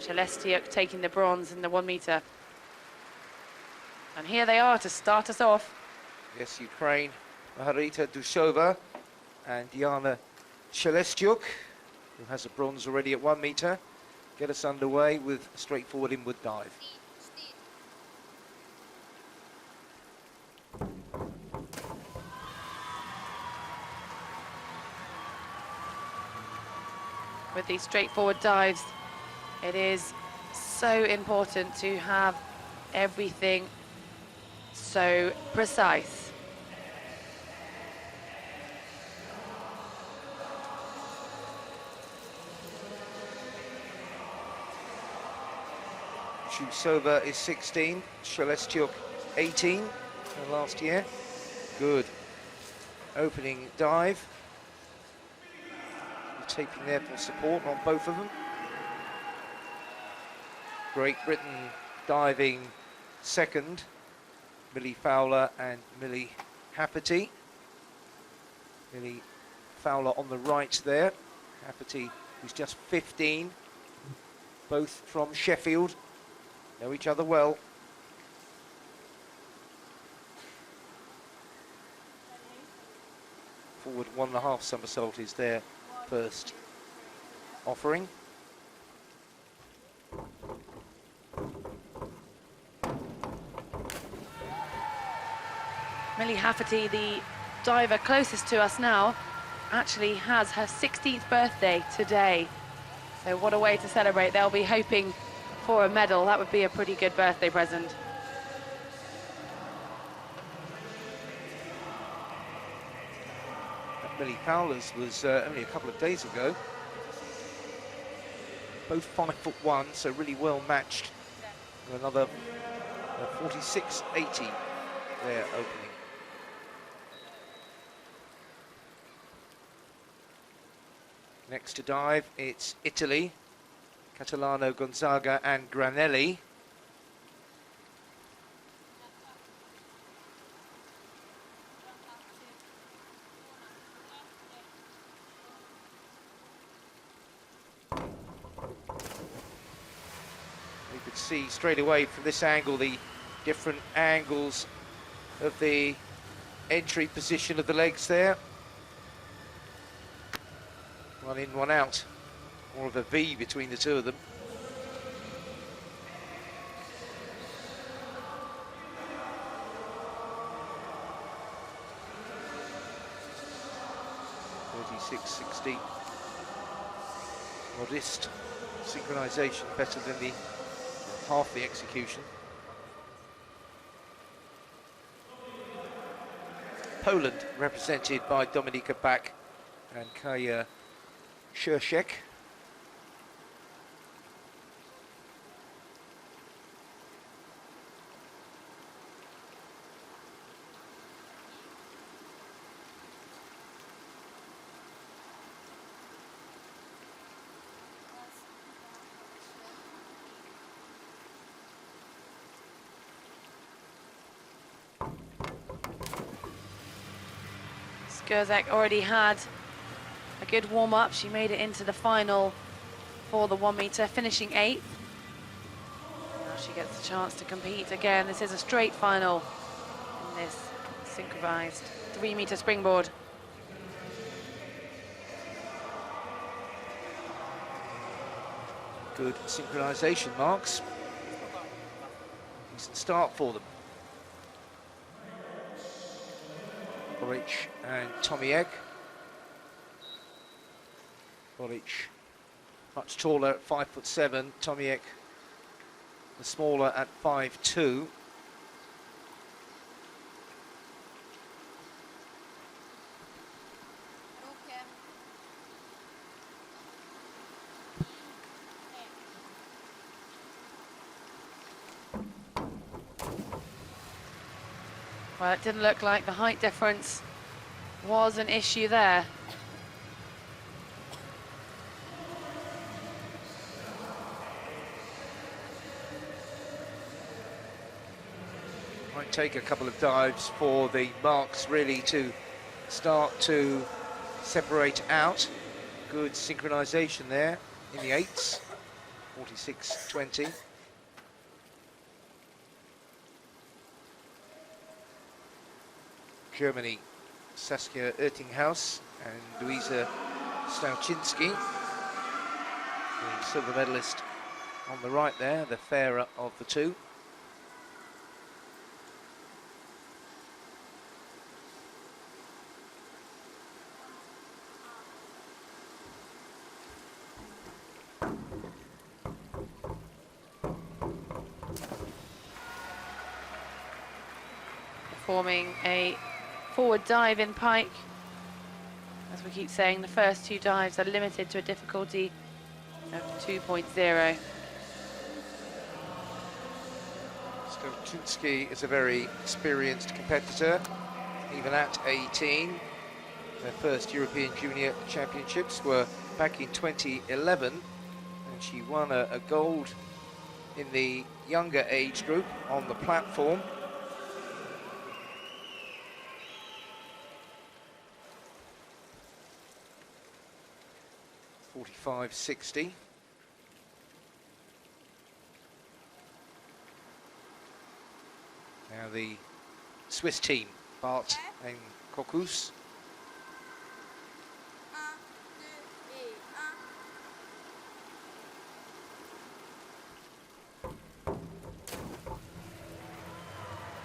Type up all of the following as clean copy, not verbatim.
Celestiuk taking the bronze in the 1 meter. And here they are to start us off. Yes, Ukraine, Margarita Dushova and Diana Celestiuk, who has a bronze already at 1 meter, get us underway with a straightforward inward dive. With these straightforward dives, it is so important to have everything so precise. Shusova is 16, Celestiuk 18 last year. Good opening dive. Taping there for support on both of them. Great Britain diving second, Millie Fowler and Millie Hafferty. Millie Fowler on the right there, Hafferty who's just 15, both from Sheffield, know each other well. Forward 1.5 somersault is their first offering. Millie Hafferty, the diver closest to us now, actually has her 16th birthday today. So what a way to celebrate. They'll be hoping for a medal. That would be a pretty good birthday present. Millie Fowler's was only a couple of days ago. Both 5'1", so really well matched. Another 46.80 there opening. Next to dive, it's Italy, Catalano, Gonzaga and Granelli. See straight away from this angle the different angles of the entry position of the legs there. One in, one out. More of a V between the two of them. .36.60. Modest synchronization, better than the half the execution. Poland represented by Dominika Bak and Kaja Scherschek. Skurzak already had a good warm-up. She made it into the final for the 1 meter, finishing 8th. Now she gets the chance to compete again. This is a straight final in this synchronized 3 meter springboard. Good synchronization marks. Decent start for them. Boric and Tomiek. Boric much taller at 5'7", Tomiek the smaller at 5'2". Well, it didn't look like the height difference was an issue there. Might take a couple of dives for the marks really to start to separate out. Good synchronization there in the 8s. 46.20. Germany, Saskia Oettinghaus and Luisa Stauczynski. The silver medalist on the right there, the fairer of the two. Performing a forward dive in pike. As we keep saying, the first two dives are limited to a difficulty of 2.0. Stauczynski is a very experienced competitor, even at 18. Their first European Junior Championships were back in 2011, and she won a gold in the younger age group on the platform. .45.60. Now the Swiss team, Bart and Kokus.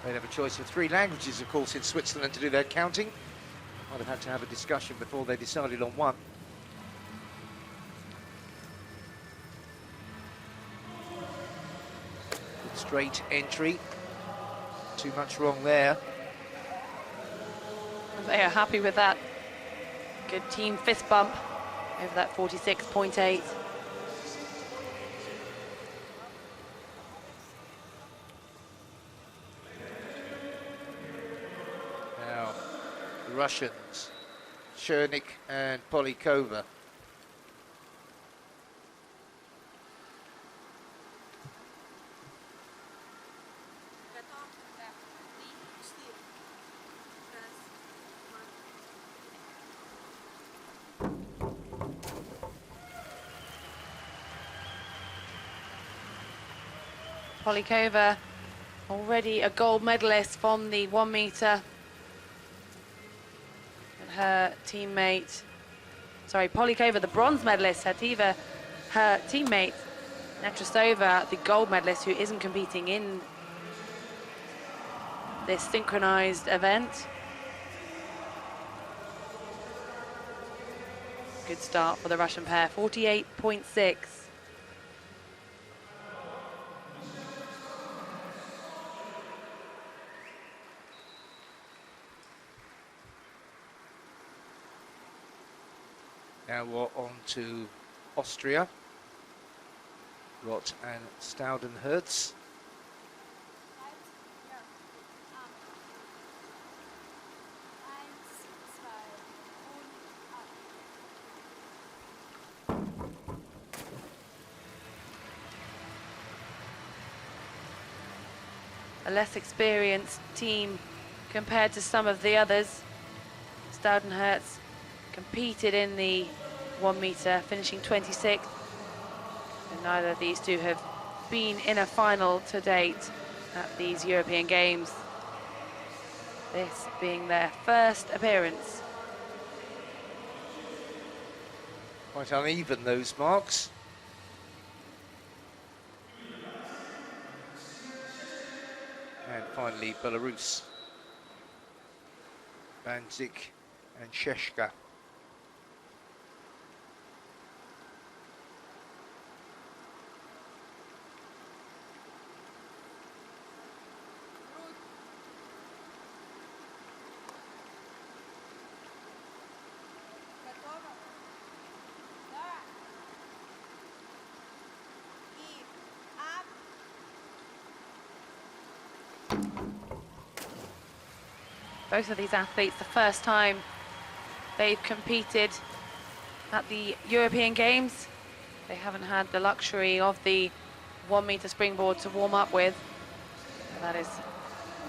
They'd have a choice of 3 languages, of course, in Switzerland to do their counting. Might have had to have a discussion before they decided on one. Good straight entry. Too much wrong there. They are happy with that. Good team fist bump over that 46.8. Now, the Russians, Chernik and Polikova. Polikova, already a gold medalist from the 1 meter. And her teammate, sorry, Polikova, the bronze medalist, her teammate, Netrasova, the gold medalist, who isn't competing in this synchronized event. Good start for the Russian pair, 48.6. Now we're on to Austria. Rott and Staudenherz. A less experienced team compared to some of the others. Staudenherz competed in the 1 meter, finishing 26th. And neither of these two have been in a final to date at these European Games. This being their first appearance. Quite uneven, those marks. And finally, Belarus. Bandzik and Sheshka. Both of these athletes, the first time they've competed at the European Games. They haven't had the luxury of the 1 meter springboard to warm up with. And that is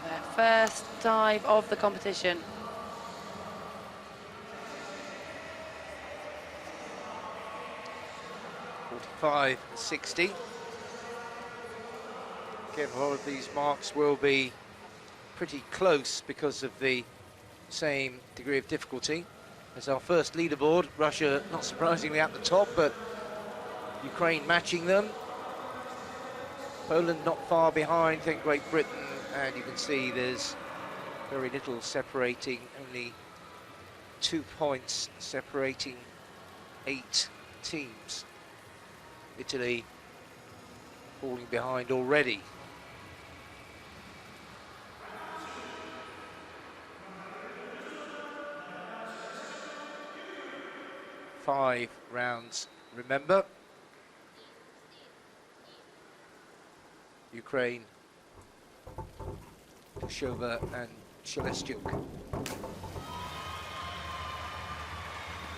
their first dive of the competition. Baku2015-60. Again, a lot of these marks will be pretty close because of the same degree of difficulty. As our first leaderboard, Russia not surprisingly at the top, but Ukraine matching them. Poland not far behind, then Great Britain, and you can see there's very little separating, only 2 points separating 8 teams. Italy falling behind already. Five rounds, remember. Ukraine, Kushova and Shelestchuk.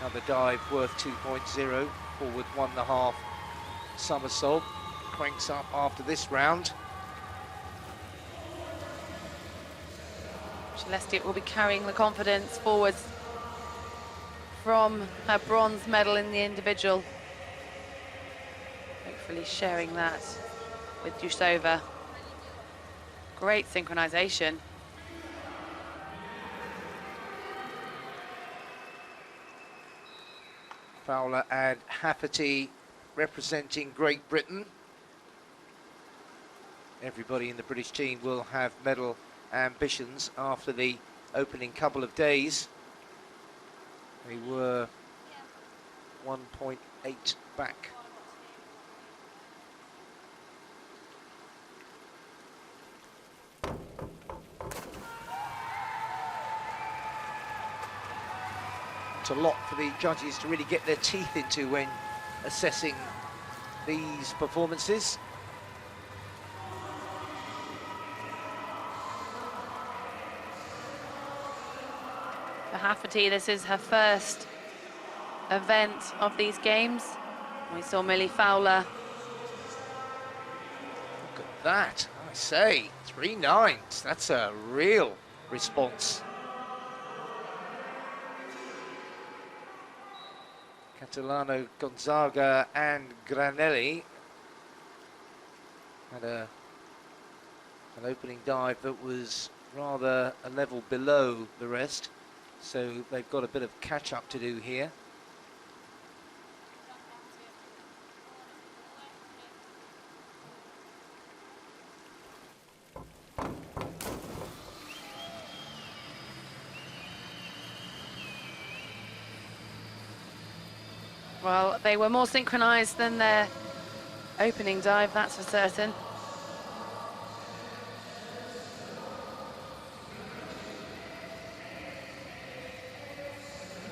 Another dive worth 2.0, forward 1.5 somersault. Cranks up after this round. Shelestchuk will be carrying the confidence forwards from her bronze medal in the individual. Hopefully sharing that with Jusova. Great synchronization. Fowler and Hafferty representing Great Britain. Everybody in the British team will have medal ambitions after the opening couple of days. They were 1.8 back. It's a lot for the judges to really get their teeth into when assessing these performances. For Hafferty, this is her first event of these games. We saw Millie Fowler. Look at that, I say, 3 9s. That's a real response. Catalano, Gonzaga and Granelli had an opening dive that was rather a level below the rest, so they've got a bit of catch-up to do here. Well, they were more synchronized than their opening dive, that's for certain.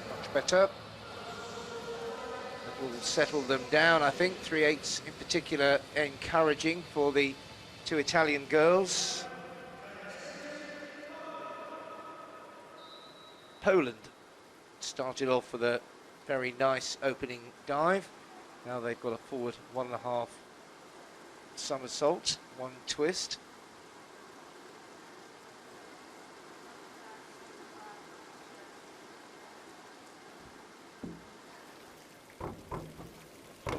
Much better. That will settle them down, I think. 3/8 in particular encouraging for the 2 Italian girls. Poland started off with a very nice opening dive. Now they've got a forward 1.5 somersault, 1 twist.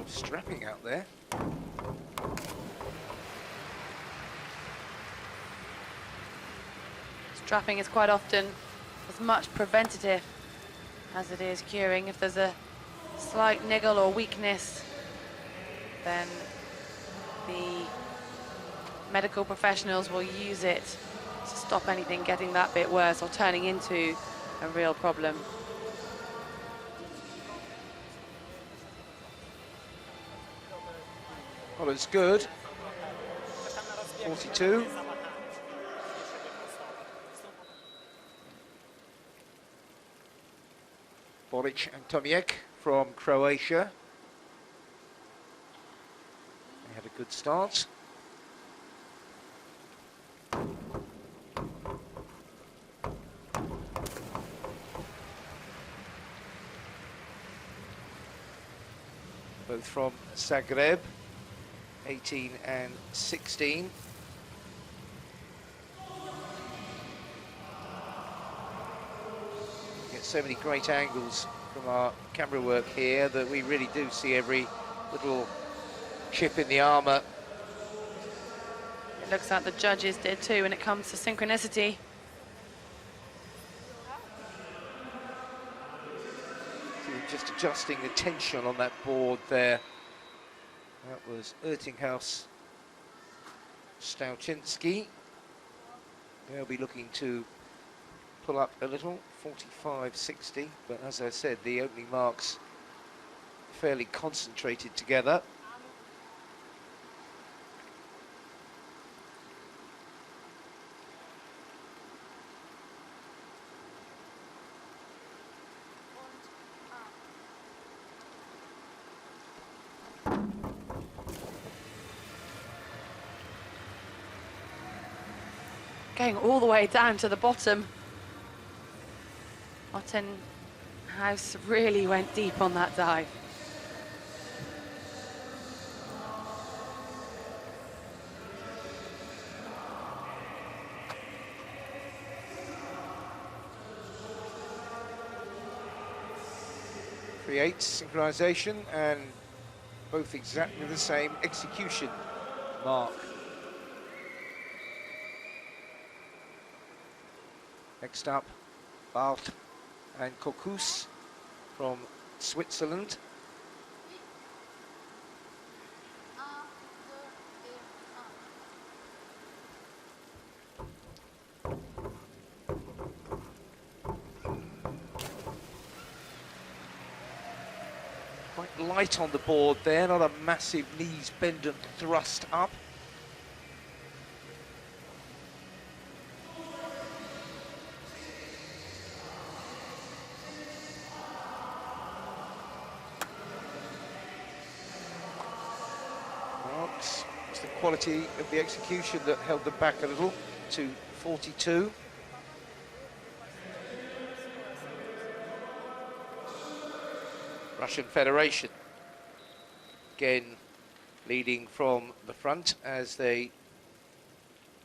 Strapping out there. Strapping is quite often as much preventative as it is curing. If there's a slight niggle or weakness, then the medical professionals will use it to stop anything getting that bit worse or turning into a real problem. Well, it's good. 42. Boric and Tomiek from Croatia. They had a good start. Both from Zagreb, 18 and 16. So many great angles from our camera work here that we really do see every little chip in the armour. It looks like the judges did too when it comes to synchronicity. So just adjusting the tension on that board there. That was Ertinghaus, Stauczynski. They'll be looking to pull up a little, 45.60, but as I said, the opening marks fairly concentrated together. Going all the way down to the bottom. House really went deep on that dive. Creates synchronization and both exactly the same execution mark. Next up, Barth and Kokus from Switzerland. Quite light on the board there, not a massive knees bend and thrust up. It's the quality of the execution that held them back a little to 42. Russian Federation, again leading from the front, as they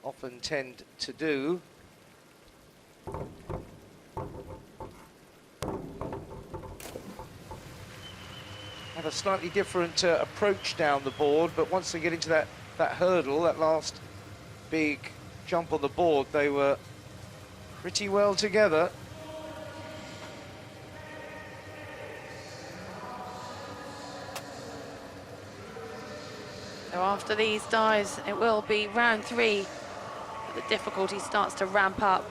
often tend to do. Have a slightly different approach down the board, but once they get into that hurdle, that last big jump on the board, they were pretty well together. So after these dives, it will be round 3. The difficulty starts to ramp up.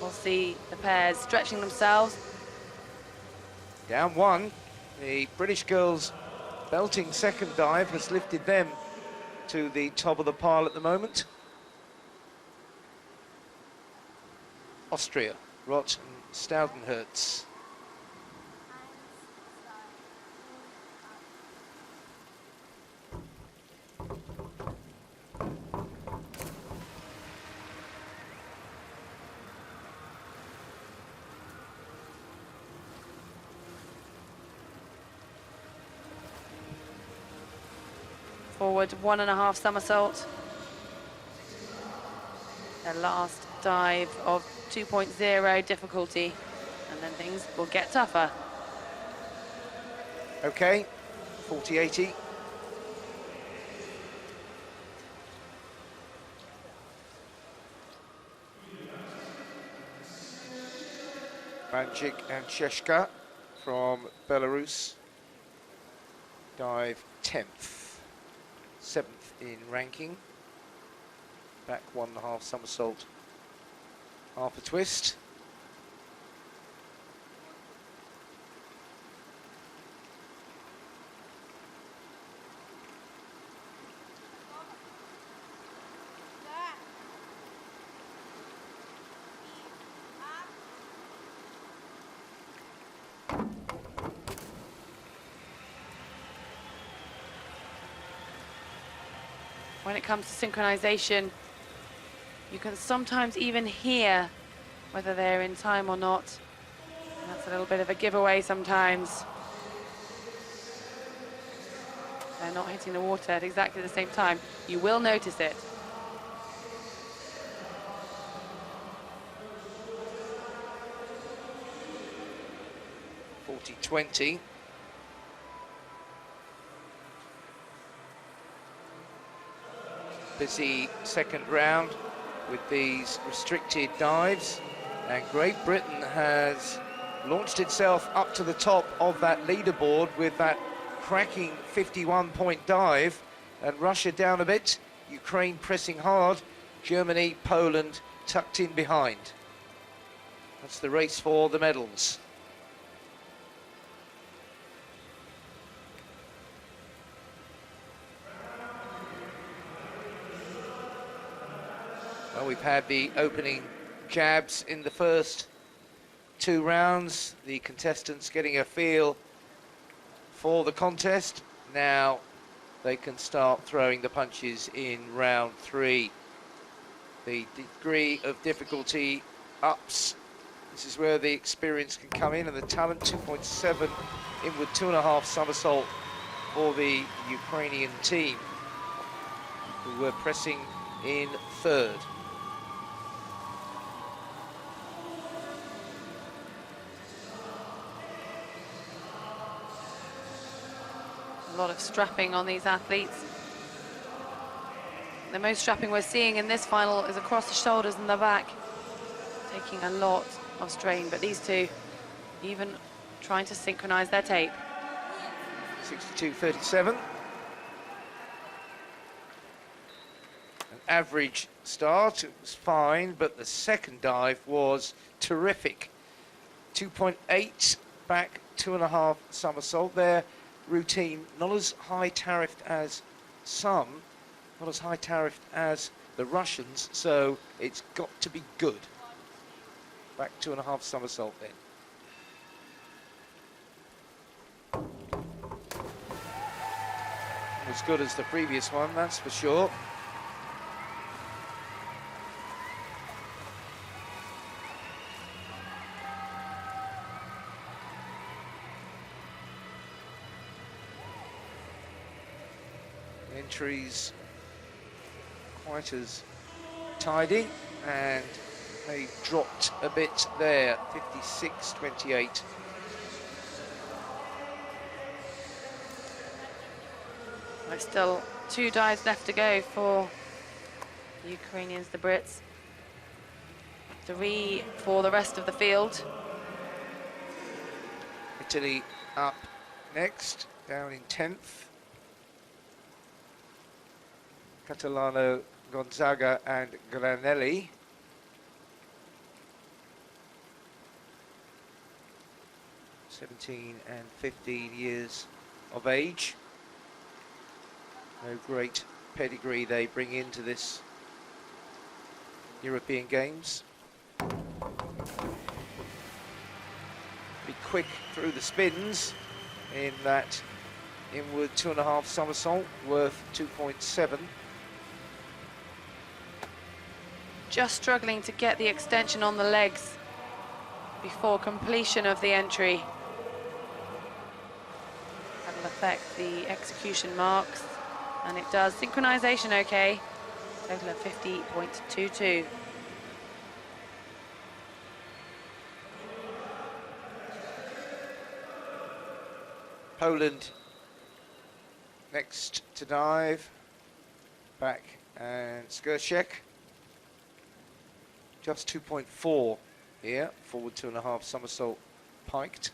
We'll see the pairs stretching themselves. Down 1. The British girls' belting second dive has lifted them to the top of the pile at the moment. Austria, Roth and Staudenherz. Forward 1.5 somersault. The last dive of 2.0 difficulty, and then things will get tougher. Okay, 40-80. Banchik and Sheshka from Belarus dive 10th, 7th in ranking. Back 1.5 somersault, half a twist. When it comes to synchronization, you can sometimes even hear whether they're in time or not. And that's a little bit of a giveaway sometimes. They're not hitting the water at exactly the same time. You will notice it. .40-20. busy second round with these restricted dives, and Great Britain has launched itself up to the top of that leaderboard with that cracking 51-point dive, and Russia down a bit, Ukraine pressing hard, Germany, Poland tucked in behind. That's the race for the medals. Well, we've had the opening jabs in the first 2 rounds, the contestants getting a feel for the contest. Now they can start throwing the punches in round 3. The degree of difficulty ups. This is where the experience can come in, and the talent. 2.7 inward 2.5 somersault for the Ukrainian team, who were pressing in third. A lot of strapping on these athletes. The most strapping we're seeing in this final is across the shoulders and the back, taking a lot of strain, but these two even trying to synchronize their tape. 62.37. An average start, it was fine, but the second dive was terrific. 2.8 back, 2.5 somersault there. Routine, not as high tariffed as some, not as high tariffed as the Russians, so it's got to be good. Back 2.5 somersault then. As good as the previous one, that's for sure. Entries quite as tidy, and they dropped a bit there. 56.28. There's still 2 dives left to go for the Ukrainians, the Brits. 3 for the rest of the field. Italy up next, down in 10th. Catalano, Gonzaga and Granelli. (17 and 15 years of age. No great pedigree they bring into this European Games. Be quick through the spins in that inward 2.5 somersault, worth 2.7. Just struggling to get the extension on the legs before completion of the entry. That'll affect the execution marks, and it does. Synchronization okay, total of 50.22. Poland next to dive, back and Skrzek. Just 2.4 here, forward 2.5 somersault piked.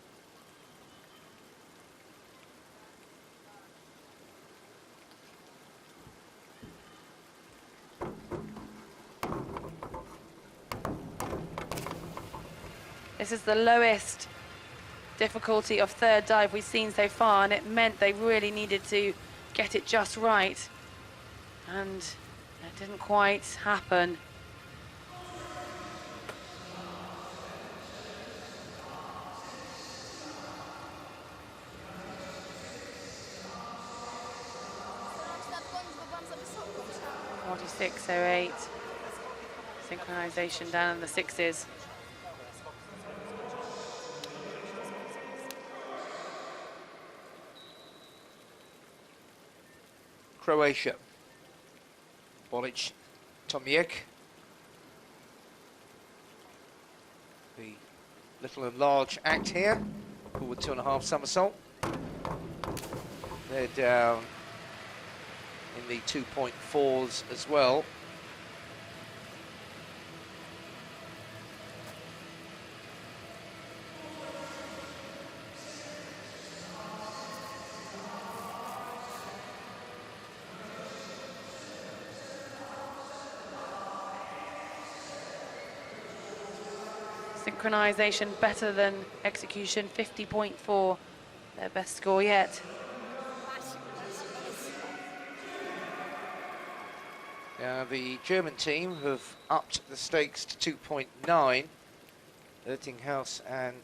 This is the lowest difficulty of third dive we've seen so far, and it meant they really needed to get it just right, and it didn't quite happen. .46.08. Synchronization down in the 6s. Croatia. Bolic, Tomiek. The little and large act here. Forward 2.5 somersault. They're down in the 2.4s as well. Synchronization better than execution, 50.4, their best score yet. Now the German team have upped the stakes to 2.9. Ertinghaus and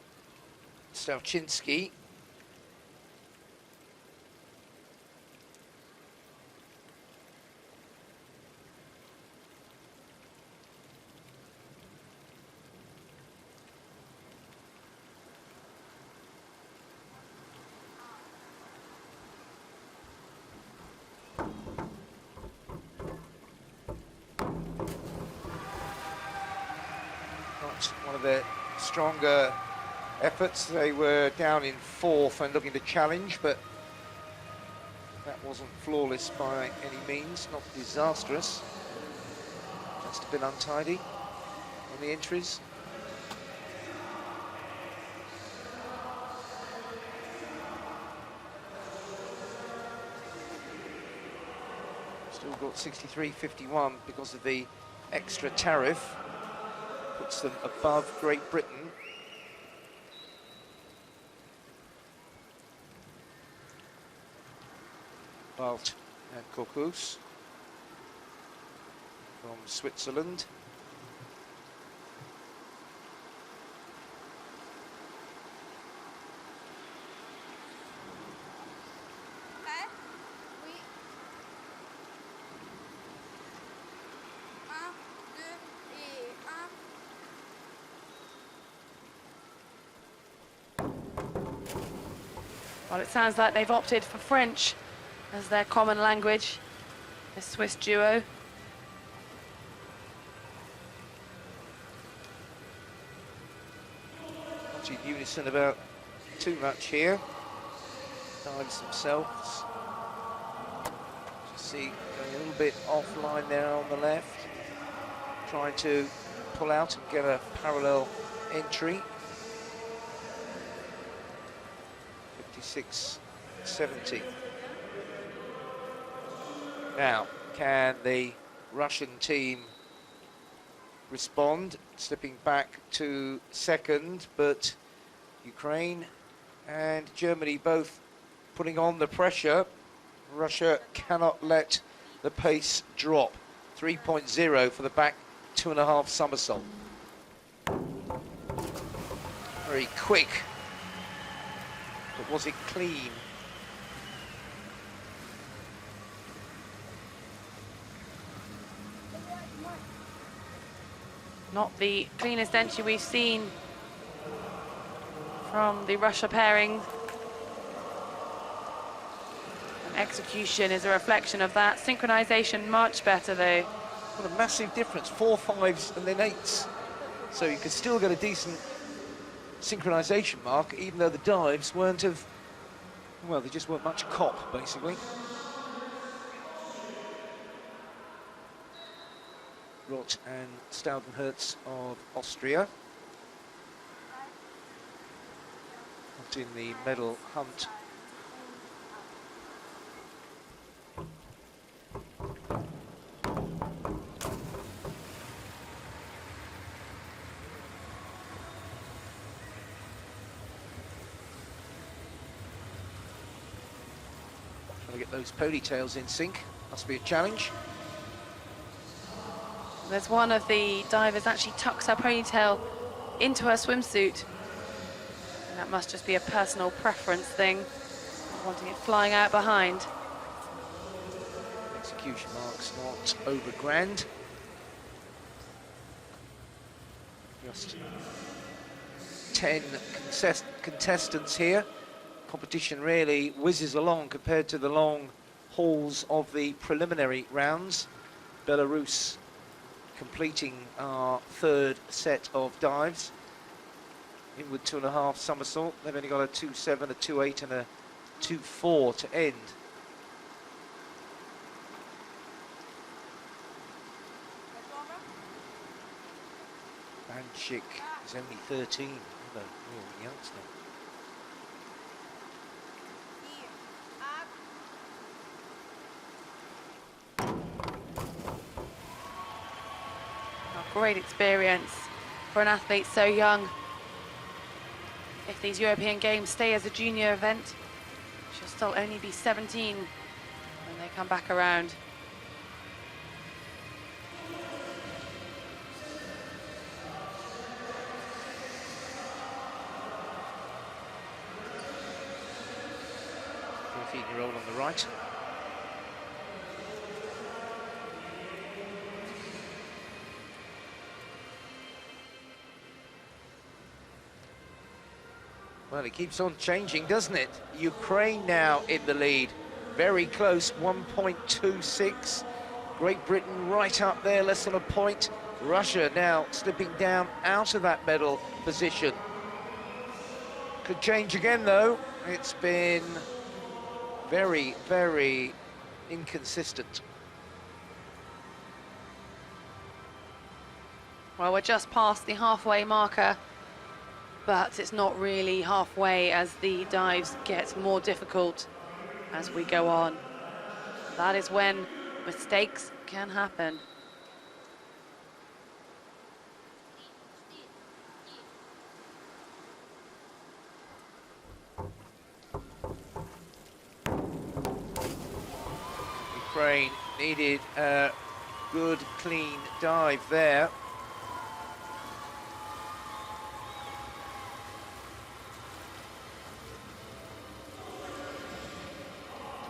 Stavchinski. One of their stronger efforts. They were down in fourth and looking to challenge, but that wasn't flawless by any means, not disastrous. Just a bit untidy on the entries. Still got 63.51 because of the extra tariff. Puts them above Great Britain. Balt and Kokus from Switzerland. Well, it sounds like they've opted for French as their common language, this Swiss duo. Not in unison about too much here. Dives themselves. You see, going a little bit offline there on the left. Trying to pull out and get a parallel entry. 56.70. Now, can the Russian team respond? Slipping back to second, but Ukraine and Germany both putting on the pressure. Russia cannot let the pace drop. 3.0 for the back 2.5 somersault. Very quick. But was it clean? Not the cleanest entry we've seen from the Russia pairing. And execution is a reflection of that. Synchronization much better though. What a massive difference, 4 5s and then 8s. So you could still get a decent synchronization mark, even though the dives weren't of, well, they just weren't much cop, basically. Roth and Staudenherz of Austria. Not in the medal hunt. Trying to get those ponytails in sync. Must be a challenge. There's one of the divers actually tucks her ponytail into her swimsuit. And that must just be a personal preference thing, wanting it flying out behind. Execution marks not over grand. Just 10 contestants here. Competition really whizzes along compared to the long hauls of the preliminary rounds. Belarus completing our third set of dives. Inward 2.5 somersault. They've only got a 2.7, a 2.8 and a 2.4 to end. Banchik is only 13, a real youngster. A great experience for an athlete so young. If these European Games stay as a junior event, she'll still only be 17 when they come back around. Year-old on the right. Well, it keeps on changing, doesn't it? Ukraine now in the lead. Very close, 1.26. Great Britain right up there, less than a point. Russia now slipping down out of that medal position. Could change again, though. It's been very, very inconsistent. Well, we're just past the halfway marker, but it's not really halfway as the dives get more difficult as we go on. That is when mistakes can happen. Ukraine needed a good, clean dive there.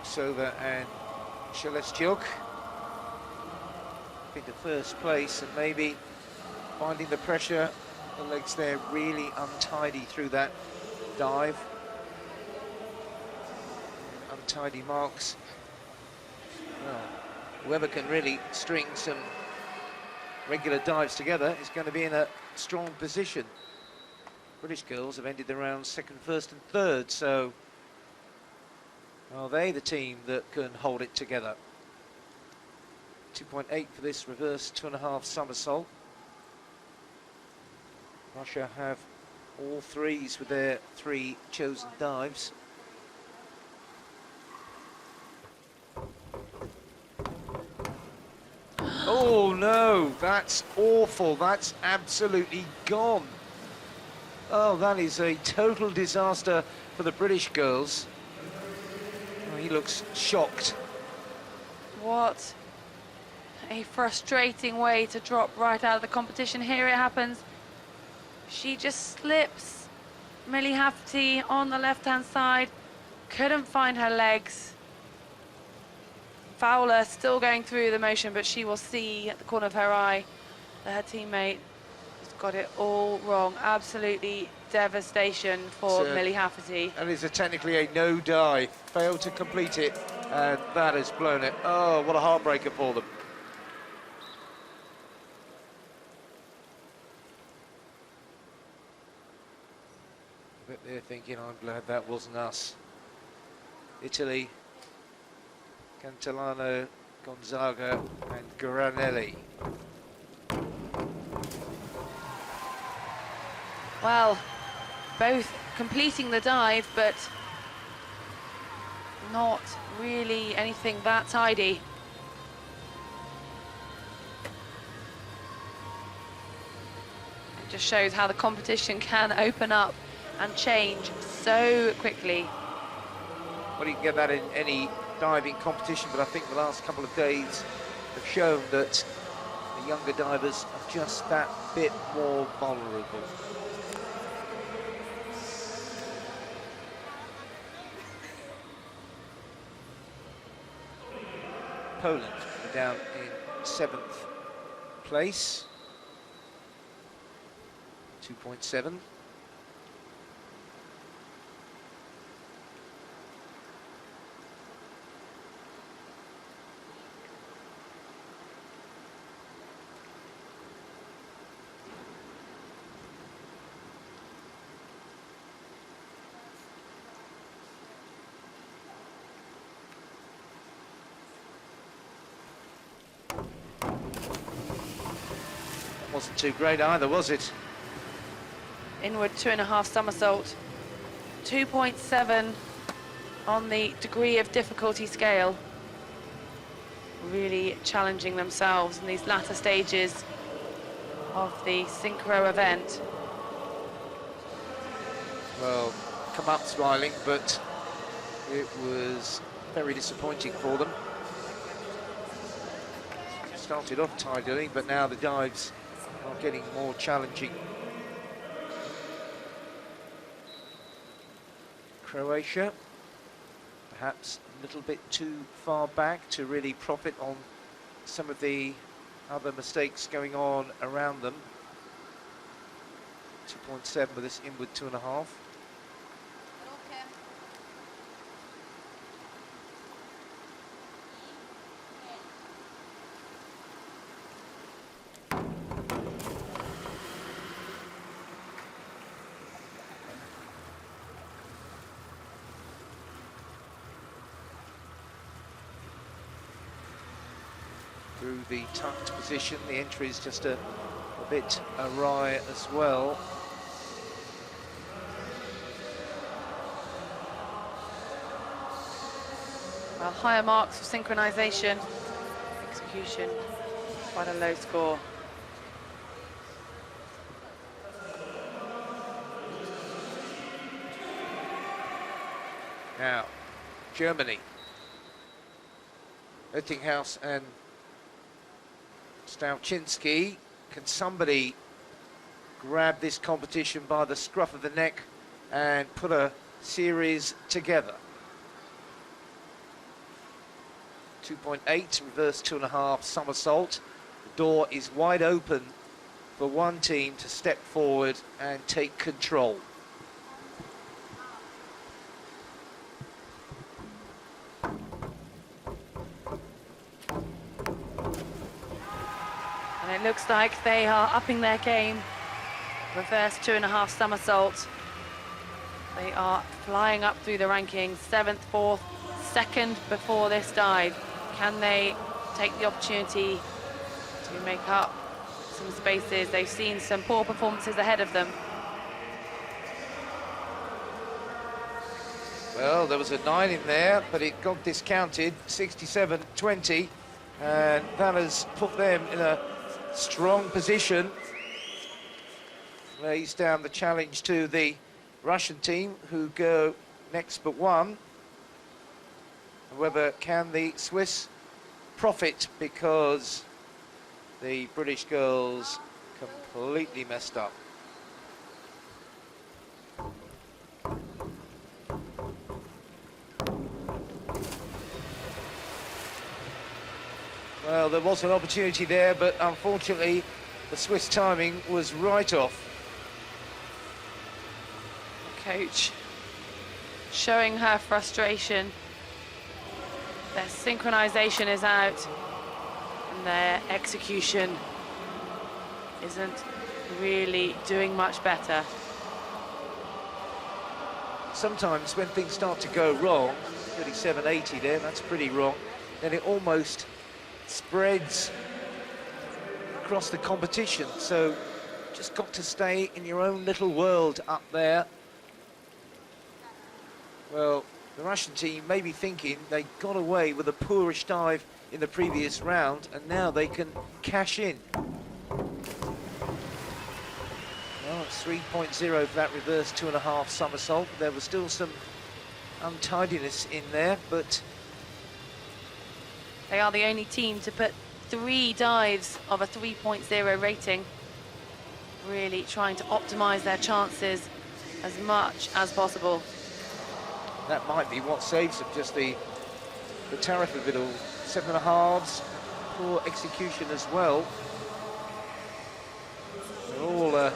Sova and Shelestchuk into first place, and maybe finding the pressure, the legs there really untidy through that dive. Untidy marks. Well, whoever can really string some regular dives together is going to be in a strong position. British girls have ended the round second, first and third, so are they the team that can hold it together? 2.8 for this reverse 2.5 somersault. Russia have all threes with their 3 chosen dives. Oh no, that's awful. That's absolutely gone. Oh, that is a total disaster for the British girls. Oh, he looks shocked. What a frustrating way to drop right out of the competition. Here it happens. She just slips. Millie Hafty on the left-hand side. Couldn't find her legs. Fowler still going through the motion, but she will see at the corner of her eye that her teammate has got it all wrong. Absolutely devastation for Millie Hafty. That is technically a no dive. Failed to complete it, and that has blown it. Oh, what a heartbreaker for them. But they're thinking, I'm glad that wasn't us. Italy, Cantilano, Gonzaga and Granelli. Well, both completing the dive, but not really anything that tidy. It just shows how the competition can open up and change so quickly. Well, you can get that in any diving competition, but I think the last couple of days have shown that the younger divers are just that bit more vulnerable. Poland are down in 7th place, 2.7. Wasn't too great either, was it? Inward 2.5 somersault. 2.7 on the degree of difficulty scale. Really challenging themselves in these latter stages of the synchro event. Well, come up smiling, but it was very disappointing for them. Started off tidily, but now the dives are getting more challenging. Croatia, perhaps a little bit too far back to really profit on some of the other mistakes going on around them. 2.7 with this inward 2.5. Through the tucked position, the entry is just a bit awry as well. Well, higher marks for synchronization. Execution, quite a low score. Now, Germany. Oettinghaus and Stauczynski. Can somebody grab this competition by the scruff of the neck and put a series together? 2.8, reverse 2.5 somersault. The door is wide open for one team to step forward and take control. And it looks like they are upping their game. Reverse 2.5 somersault. They are flying up through the rankings. 7th, 4th, 2nd before this dive. Can they take the opportunity to make up some spaces? They've seen some poor performances ahead of them. Well, there was a 9 in there, but it got discounted, 67-20, and that has put them in a strong position. Lays down the challenge to the Russian team, who go next but one. However, can the Swiss profit, because the British girls completely messed up. Well, there was an opportunity there, but unfortunately the Swiss timing was right off. Coach showing her frustration. Their synchronization is out and their execution isn't really doing much better. Sometimes when things start to go wrong, 37.80 there, that's pretty wrong, then it almost spreads across the competition. So just got to stay in your own little world up there. Well, the Russian team may be thinking they got away with a poorish dive in the previous round, and now they can cash in. Well, it's 3.0 for that reverse 2.5 somersault. There was still some untidiness in there, but they are the only team to put 3 dives of a 3.0 rating, really trying to optimize their chances as much as possible. that might be what saves them, just the tariff of it all. 7.5s, poor execution as well. They're all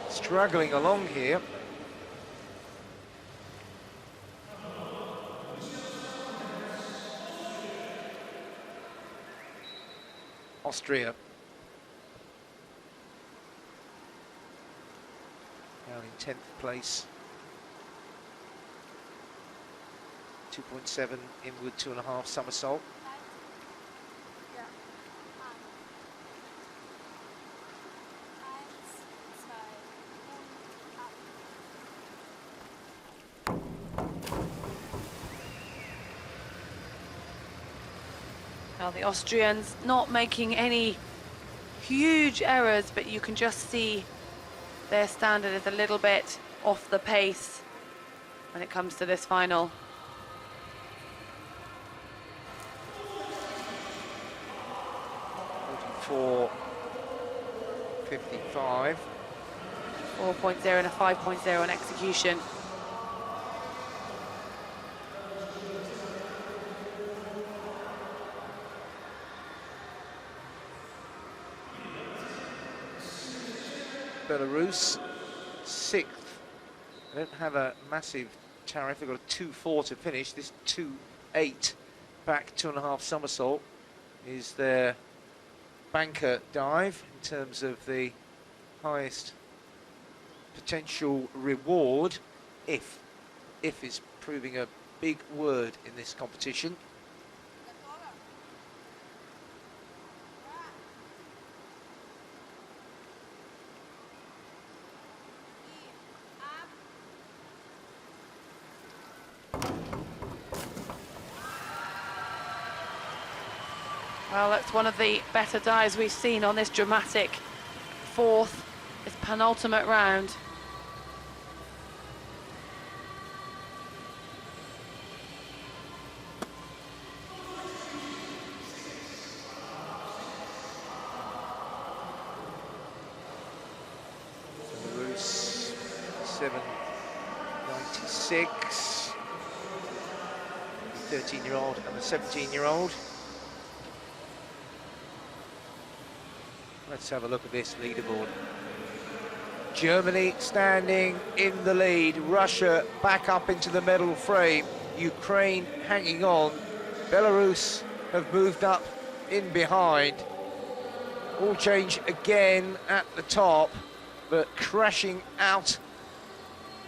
struggling along here. Austria down in 10th place. 2.7 inward, 2.5 somersault. Well, the Austrians not making any huge errors, but you can just see their standard is a little bit off the pace when it comes to this final. For 55. 4.0 and a 5.0 on execution. Belarus, 6th. They don't have a massive tariff. They've got a 2-4 to finish. This 2-8 back 2.5 somersault is their banker dive in terms of the highest potential reward, if is proving a big word in this competition. Well, that's one of the better dives we've seen on this dramatic fourth, this penultimate round. Belarus, 7.96. The 13-year-old and the 17-year-old. Let's have a look at this leaderboard. Germany standing in the lead. Russia back up into the medal frame. Ukraine hanging on. Belarus have moved up in behind. All change again at the top, but crashing out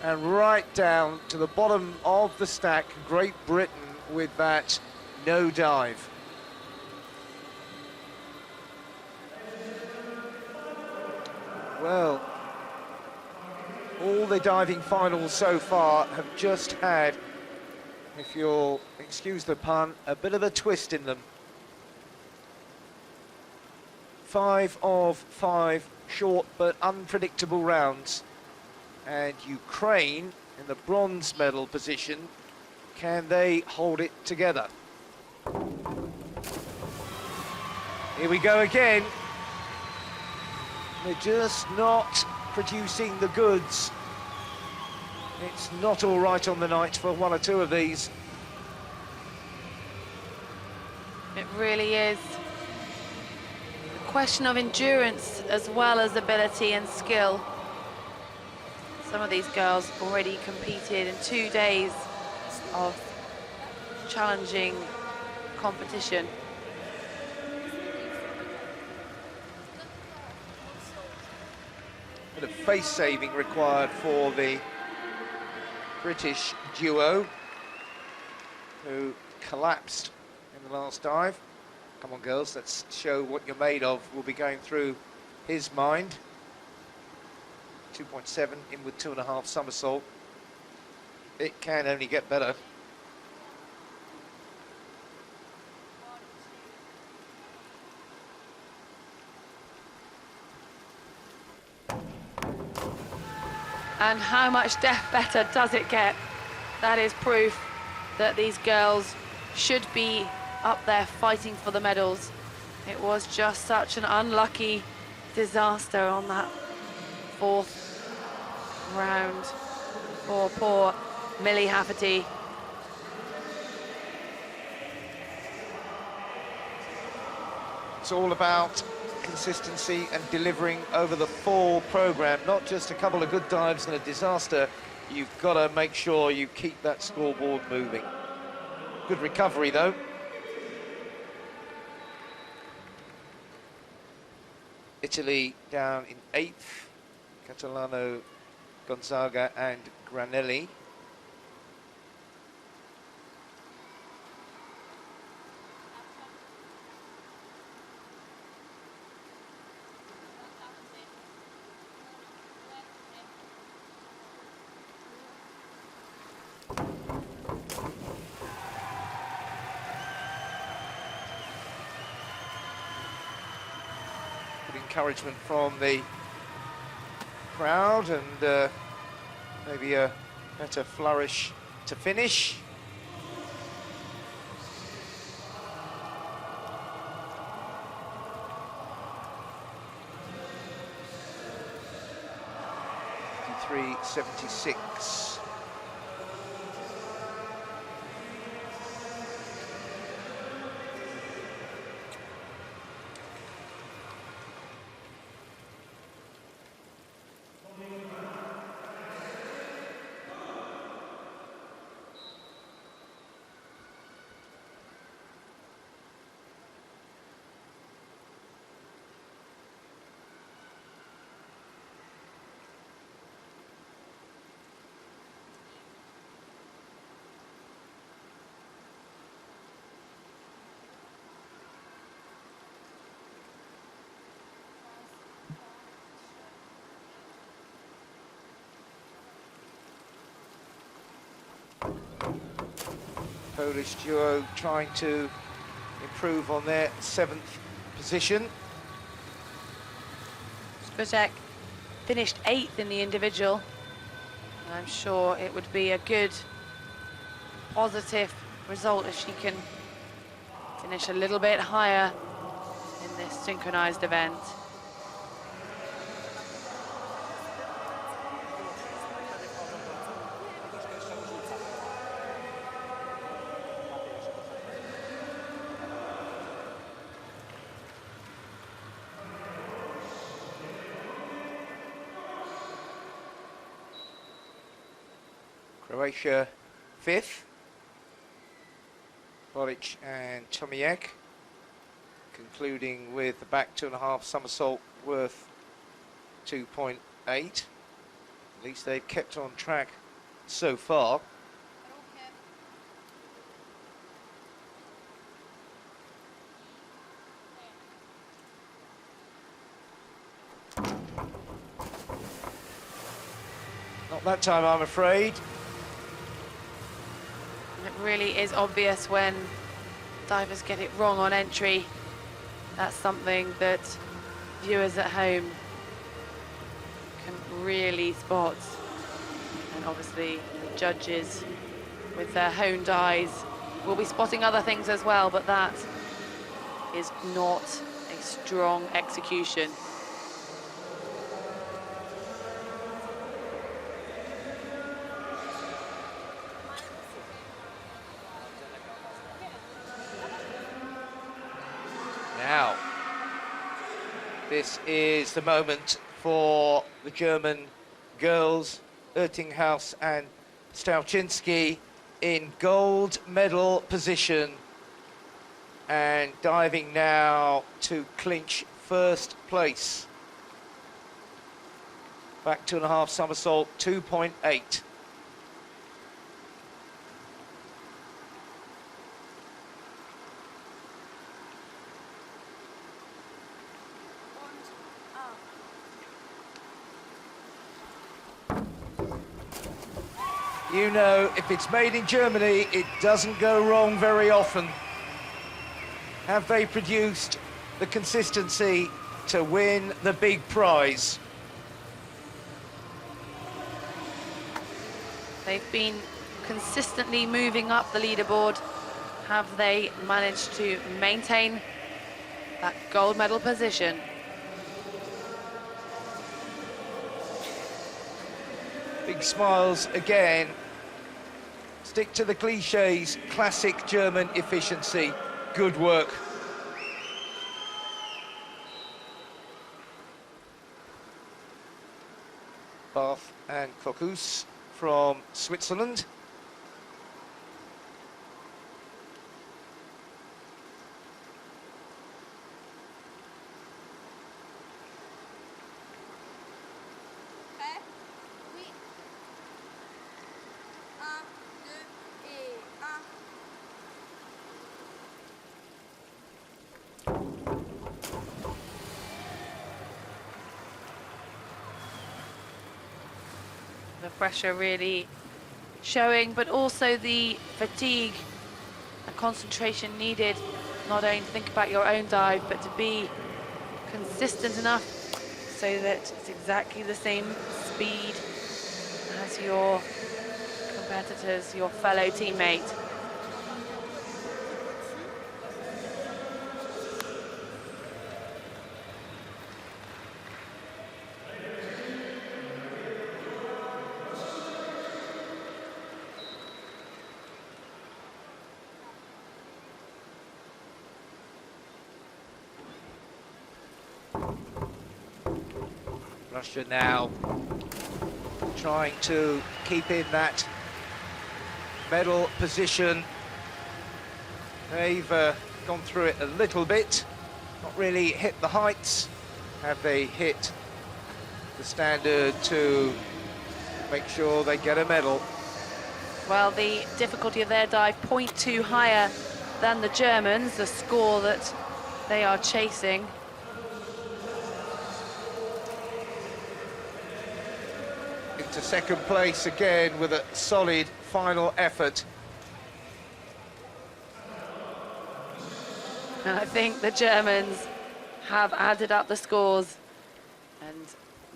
and right down to the bottom of the stack. Great Britain with that no dive. Well, all the diving finals so far have just had, if you'll excuse the pun, a bit of a twist in them. 5 of 5 short but unpredictable rounds. And Ukraine in the bronze medal position, can they hold it together? Here we go again. They're just not producing the goods. It's not all right on the night for one or two of these. It really is a question of endurance as well as ability and skill. Some of these girls already competed in 2 days of challenging competition. Bit of face saving required for the British duo who collapsed in the last dive. Come on girls, let's show what you're made of. Will be going through his mind. 2.7 in with 2.5 somersault. It can only get better. And how much better does it get? That is proof that these girls should be up there fighting for the medals. It was just such an unlucky disaster on that fourth round for poor Millie Hafferty. It's all about consistency and delivering over the full program, not just a couple of good dives and a disaster. You've got to make sure you keep that scoreboard moving. Good recovery though. Italy down in 8th, Catalano, Gonzaga and Granelli. Good encouragement from the crowd, and maybe a better flourish to finish. .76. Polish duo trying to improve on their 7th position. Skutek finished 8th in the individual. And I'm sure it would be a good, positive result if she can finish a little bit higher in this synchronized event. Croatia 5th, Boric and Tomiak, concluding with the back 2.5 somersault worth 2.8. At least they've kept on track so far. Not that time, I'm afraid. It really is obvious when divers get it wrong on entry. That's something that viewers at home can really spot. And obviously the judges with their honed eyes will be spotting other things as well, but that is not a strong execution. Now, this is the moment for the German girls, Oettinghaus and Stauczynski, in gold medal position and diving now to clinch first place. Back 2.5 somersault, 2.8. You know, if it's made in Germany, it doesn't go wrong very often. Have they produced the consistency to win the big prize? They've been consistently moving up the leaderboard. Have they managed to maintain that gold medal position? Big smiles again. Stick to the cliches, classic German efficiency. Good work. Bath and Kokus from Switzerland. The pressure really showing, but also the fatigue and concentration needed, not only to think about your own dive, but to be consistent enough so that it's exactly the same speed as your competitors, your fellow teammate. Russia now trying to keep in that medal position. They've gone through it a little bit, not really hit the heights. Have they hit the standard to make sure they get a medal? Well, the difficulty of their dive 0.2 higher than the Germans, the score that they are chasing. Into second place again with a solid final effort. And I think the Germans have added up the scores and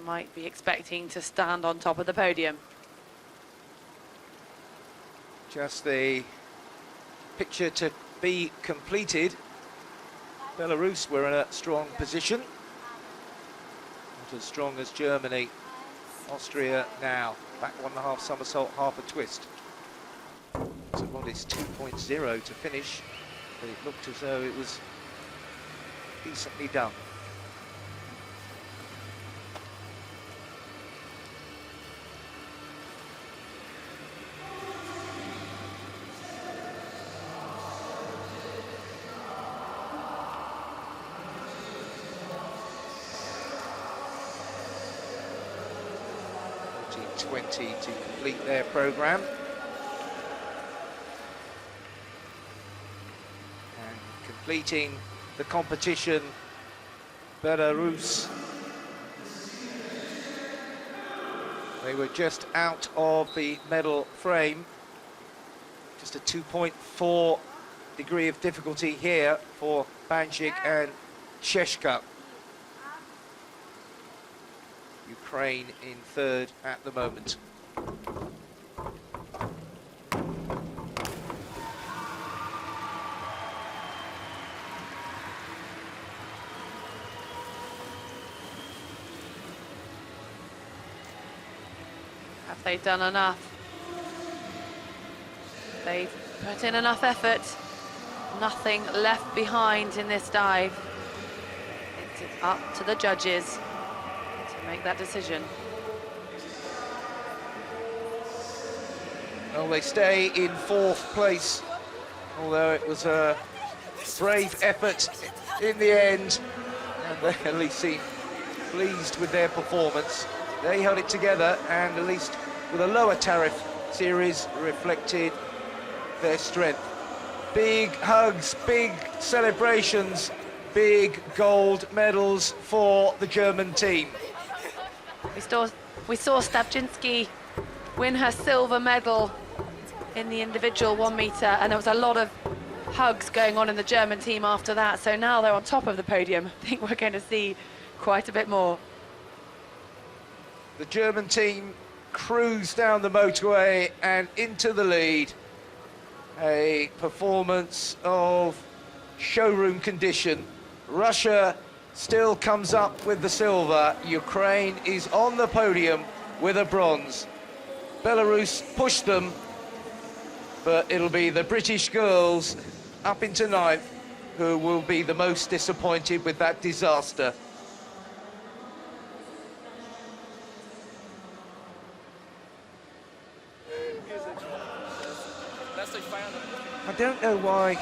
might be expecting to stand on top of the podium. Just the picture to be completed. Belarus were in a strong position. Not as strong as Germany. Austria now, back 1.5 somersault, half a twist. So what is 2.0 to finish, but it looked as though it was decently done. To complete their program. And completing the competition, Belarus. They were just out of the medal frame. Just a 2.4 degree of difficulty here for Banchik and Sheshka. Ukraine in third at the moment. Have they done enough? They've put in enough effort. Nothing left behind in this dive. It's up to the judges to make that decision. Well, they stay in fourth place, although it was a brave effort in the end, and they at least seem pleased with their performance. They held it together, and at least with a lower tariff series reflected their strength. Big hugs, big celebrations, big gold medals for the German team. We saw Stavczynski win her silver medal in the individual 1 meter, and there was a lot of hugs going on in the German team after that. So now they're on top of the podium. I think we're going to see quite a bit more. The German team cruised down the motorway and into the lead. A performance of showroom condition. Russia still comes up with the silver. Ukraine is on the podium with a bronze. Belarus pushed them, but it'll be the British girls up into ninth who will be the most disappointed with that disaster. I don't know why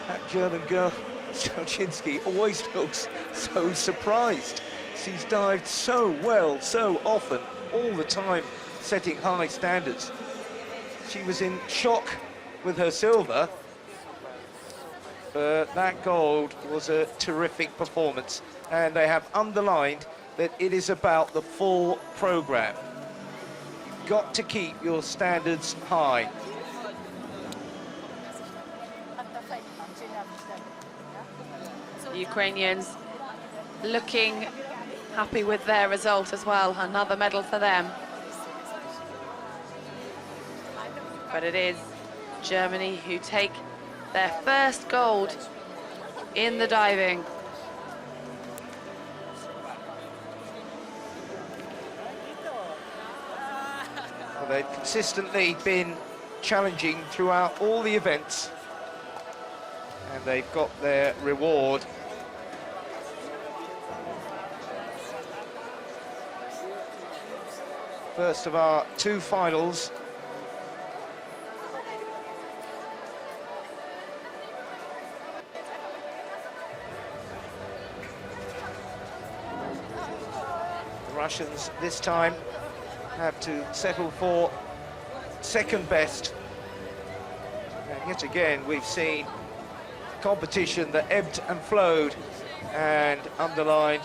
that German girl, Stavczynski, always looks so surprised. She's dived so well, so often, all the time, setting high standards. She was in shock with her silver, but that gold was a terrific performance, and they have underlined that it is about the full program. You've got to keep your standards high. The Ukrainians looking happy with their result as well. Another medal for them. But it is Germany who take their first gold in the diving. Well, they've consistently been challenging throughout all the events, and they've got their reward. First of our two finals. The Russians this time have to settle for second best. And yet again, we've seen competition that ebbed and flowed and underlined